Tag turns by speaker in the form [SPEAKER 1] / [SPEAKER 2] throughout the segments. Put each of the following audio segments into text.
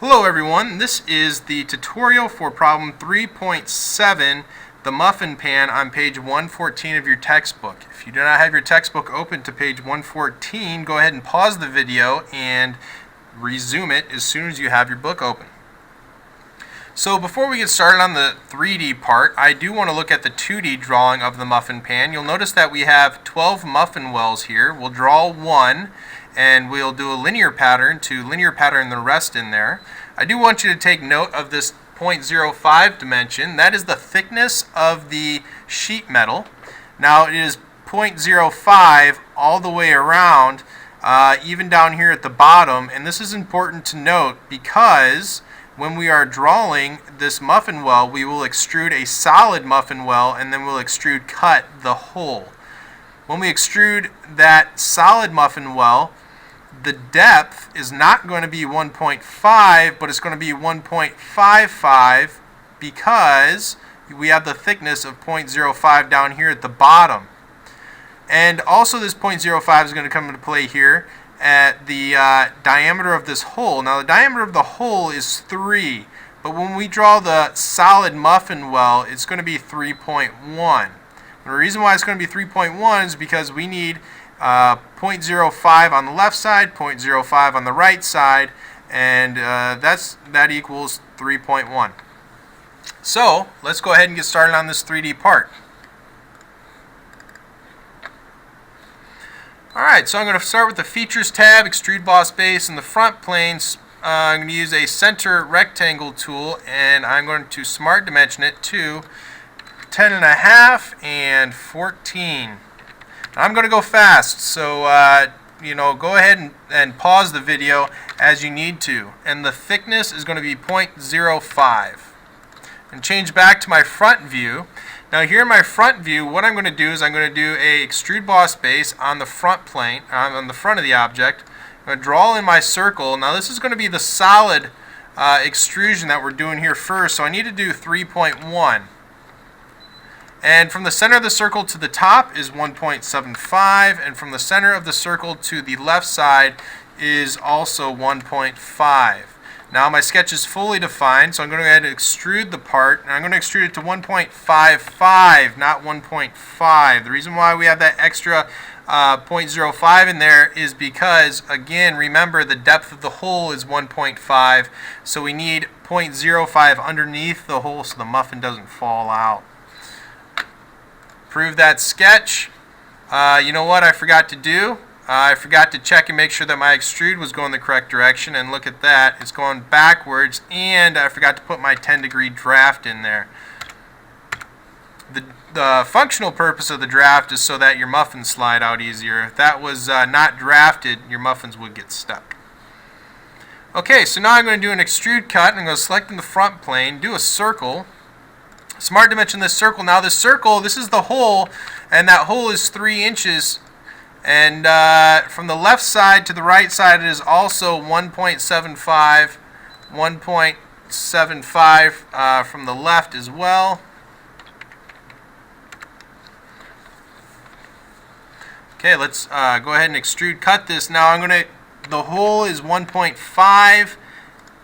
[SPEAKER 1] Hello everyone, this is the tutorial for problem 3.7, the muffin pan, on page 114 of your textbook. If you do not have your textbook open to page 114, go ahead and pause the video and resume it as soon as you have your book open. So before we get started on the 3D part, I do want to look at the 2D drawing of the muffin pan. You'll notice that we have 12 muffin wells here. We'll draw one and we'll do a linear pattern to linear pattern the rest in there. I do want you to take note of this 0.05 dimension. That is the thickness of the sheet metal. Now it is 0.05 all the way around, even down here at the bottom, and this is important to note because when we are drawing this muffin well, we will extrude a solid muffin well and then we'll extrude cut the hole. When we extrude that solid muffin well, the depth is not going to be 1.5, but it's going to be 1.55 because we have the thickness of 0.05 down here at the bottom. And also this 0.05 is going to come into play here at the diameter of this hole. Now the diameter of the hole is 3, but when we draw the solid muffin well, it's going to be 3.1. The reason why it's going to be 3.1 is because we need 0.05 on the left side, 0.05 on the right side, and that equals 3.1. So let's go ahead and get started on this 3D part. Alright, so I'm going to start with the Features tab, Extrude Boss Base, and the front planes. I'm going to use a center rectangle tool, and I'm going to smart dimension it to 10.5 and 14. I'm going to go fast, so go ahead and pause the video as you need to. And the thickness is going to be 0.05. And change back to my front view. Now here in my front view, what I'm going to do is I'm going to do a extrude boss base on the front plane, on the front of the object. I'm going to draw in my circle. Now this is going to be the solid extrusion that we're doing here first, so I need to do 3.1. And from the center of the circle to the top is 1.75, and from the center of the circle to the left side is also 1.5. Now my sketch is fully defined, so I'm going to go ahead and extrude the part, and I'm going to extrude it to 1.55, not 1.5. The reason why we have that extra 0.05 in there is because, again, remember the depth of the hole is 1.5, so we need 0.05 underneath the hole so the muffin doesn't fall out. Prove that sketch. You know what I forgot to do? I forgot to check and make sure that my extrude was going the correct direction, and look at that, it's going backwards, and I forgot to put my 10-degree draft in there. The functional purpose of the draft is so that your muffins slide out easier. If that was not drafted, your muffins would get stuck. Okay, so now I'm going to do an extrude cut, and I'm going to select in the front plane, do a circle. Smart dimension this circle. Now this circle, this is the hole, and that hole is 3 inches. And from the left side to the right side, it is also 1.75, 1.75 from the left as well. Okay, let's go ahead and extrude cut this. Now the hole is 1.5.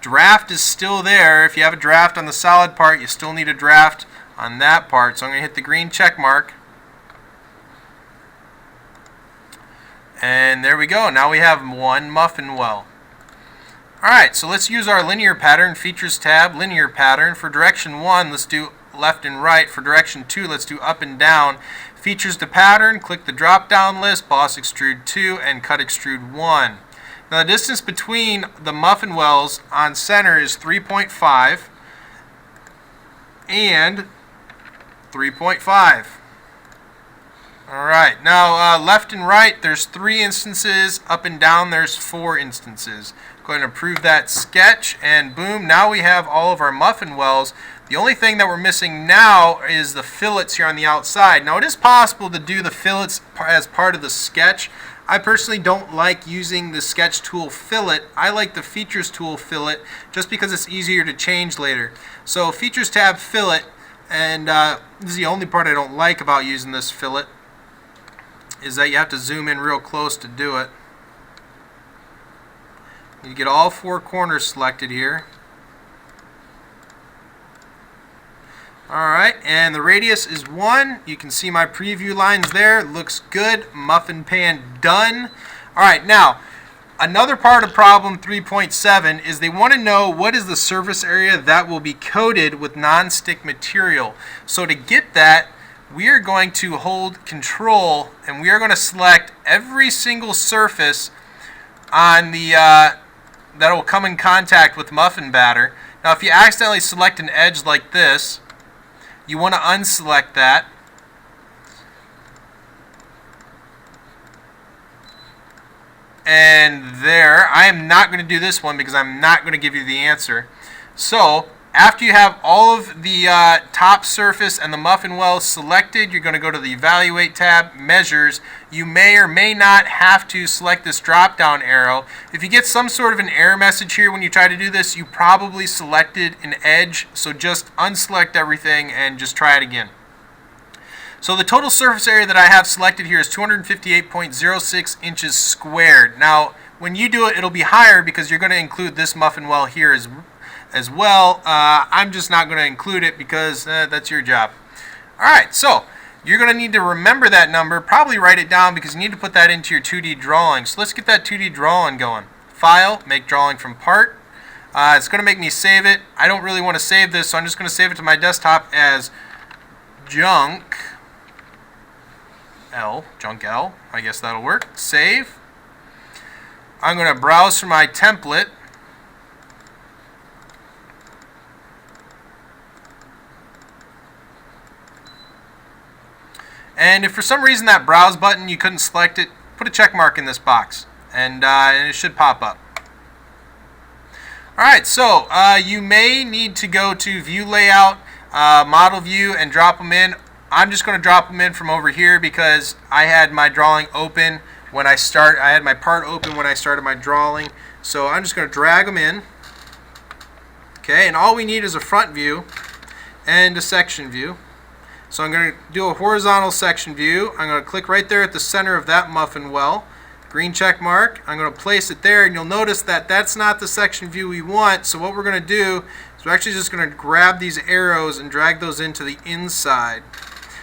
[SPEAKER 1] Draft is still there. If you have a draft on the solid part, you still need a draft on that part. So I'm going to hit the green check mark. And there we go. Now we have one muffin well. Alright, so let's use our linear pattern, Features tab, linear pattern. For direction 1, let's do left and right. For direction 2, let's do up and down. Features to pattern, click the drop down list, boss extrude 2, and cut extrude 1. Now the distance between the muffin wells on center is 3.5 and 3.5. Alright, now left and right there's 3 instances, up and down there's 4 instances. Go ahead and approve that sketch, and boom, now we have all of our muffin wells. The only thing that we're missing now is the fillets here on the outside. Now it is possible to do the fillets as part of the sketch. I personally don't like using the sketch tool fillet. I like the features tool fillet just because it's easier to change later. So Features tab fillet, and this is the only part I don't like about using this fillet, is that you have to zoom in real close to do it. You get all four corners selected here. Alright, and the radius is 1. You can see my preview lines there. Looks good. Muffin pan done. Alright, now, another part of problem 3.7 is they want to know what is the surface area that will be coated with non-stick material. So to get that, we are going to hold control and we are going to select every single surface on the that will come in contact with muffin batter. Now if you accidentally select an edge like this, you want to unselect that. And there, I am not going to do this one because I'm not going to give you the answer. So, after you have all of the top surface and the muffin well selected, you're going to go to the Evaluate tab, Measures. You may or may not have to select this drop-down arrow. If you get some sort of an error message here when you try to do this, you probably selected an edge, so just unselect everything and just try it again. So the total surface area that I have selected here is 258.06 inches squared. Now, when you do it, it'll be higher because you're going to include this muffin well here as well. I'm just not going to include it because that's your job. Alright, so you're going to need to remember that number, probably write it down because you need to put that into your 2D drawing. So let's get that 2D drawing going. File, make drawing from part. It's going to make me save it. I don't really want to save this, so I'm just going to save it to my desktop as junk L. I guess that'll work. Save. I'm going to browse for my template. And if for some reason that browse button you couldn't select it, put a check mark in this box and it should pop up. Alright, so you may need to go to View Layout, Model View, and drop them in. I'm just going to drop them in from over here because I had my drawing open when I had my part open when I started my drawing. So I'm just going to drag them in. Okay, and all we need is a front view and a section view. So I'm going to do a horizontal section view. I'm going to click right there at the center of that muffin well. Green check mark. I'm going to place it there, and you'll notice that that's not the section view we want. So what we're going to do is we're actually just going to grab these arrows and drag those into the inside.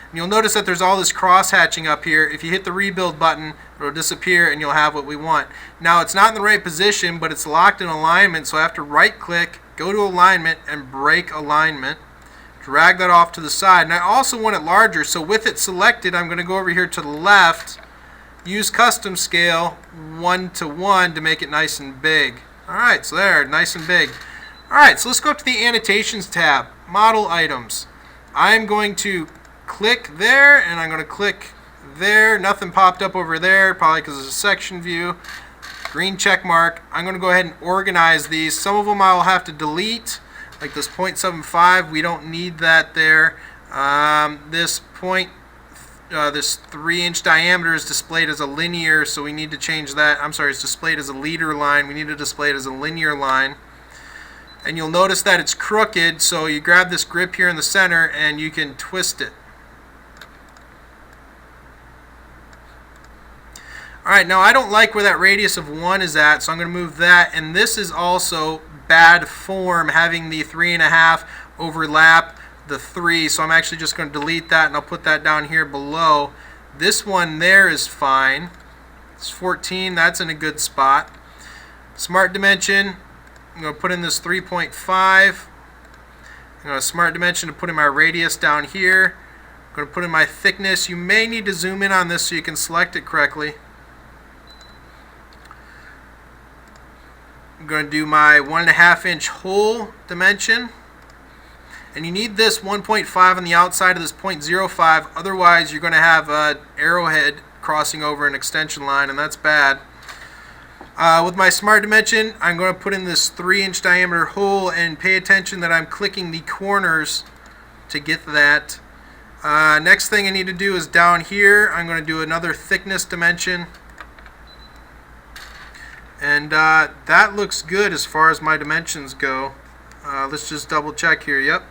[SPEAKER 1] And you'll notice that there's all this cross hatching up here. If you hit the rebuild button, it'll disappear and you'll have what we want. Now it's not in the right position, but it's locked in alignment, so I have to right click, go to alignment, and break alignment. Drag that off to the side. And I also want it larger, so with it selected, I'm going to go over here to the left, use custom scale 1:1 to make it nice and big. Alright, so there, nice and big. Alright, so let's go up to the Annotations tab, Model Items. I'm going to click there, and I'm going to click there. Nothing popped up over there, probably because it's a section view. Green check mark. I'm going to go ahead and organize these. Some of them I will have to delete, like this 0.75. We don't need that there. This 3-inch diameter is displayed as a linear, so we need to change that. I'm sorry, it's displayed as a leader line. We need to display it as a linear line. And you'll notice that it's crooked, so you grab this grip here in the center and you can twist it. Alright, now I don't like where that radius of 1 is at, so I'm going to move that. And this is also bad form, having the 3.5 overlap the 3, so I'm actually just going to delete that and I'll put that down here below. This one there is fine. It's 14, that's in a good spot. Smart dimension, I'm going to put in this 3.5. I'm going to smart dimension to put in my radius down here. I'm going to put in my thickness. You may need to zoom in on this so you can select it correctly. I'm going to do my 1.5-inch hole dimension. And you need this 1.5 on the outside of this 0.05, otherwise you're going to have an arrowhead crossing over an extension line, and that's bad. With my smart dimension, I'm going to put in this 3-inch diameter hole, and pay attention that I'm clicking the corners to get that. Next thing I need to do is down here, I'm going to do another thickness dimension. And that looks good as far as my dimensions go. Let's just double check here. Yep.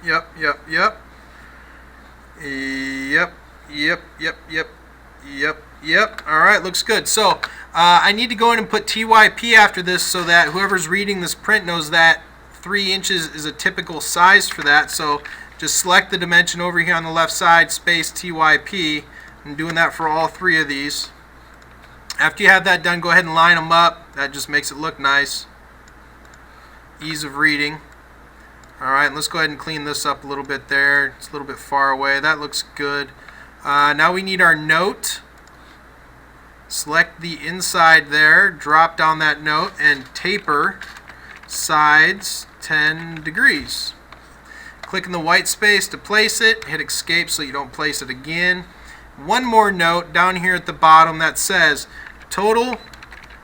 [SPEAKER 1] Yep. All right. Looks good. So I need to go in and put TYP after this so that whoever's reading this print knows that 3 inches is a typical size for that. So just select the dimension over here on the left side, space TYP. I'm doing that for all 3 of these. After you have that done, go ahead and line them up. That just makes it look nice. Ease of reading. Alright, let's go ahead and clean this up a little bit there. It's a little bit far away. That looks good. Now we need our note. Select the inside there, drop down that note, and taper sides 10 degrees. Click in the white space to place it. Hit escape so you don't place it again. One more note down here at the bottom that says total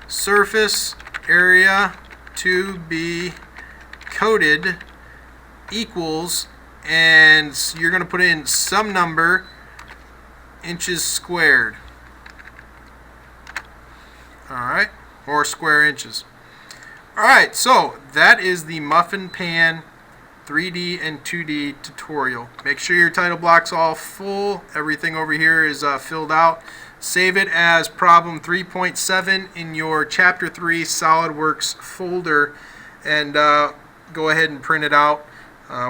[SPEAKER 1] surface area to be coated equals, and you're going to put in some number inches squared. Alright, or square inches. Alright, so that is the Muffin Pan 3D and 2D tutorial. Make sure your title block's all full. Everything over here is filled out. Save it as problem 3.7 in your Chapter 3 SolidWorks folder, and go ahead and print it out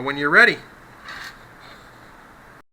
[SPEAKER 1] when you're ready.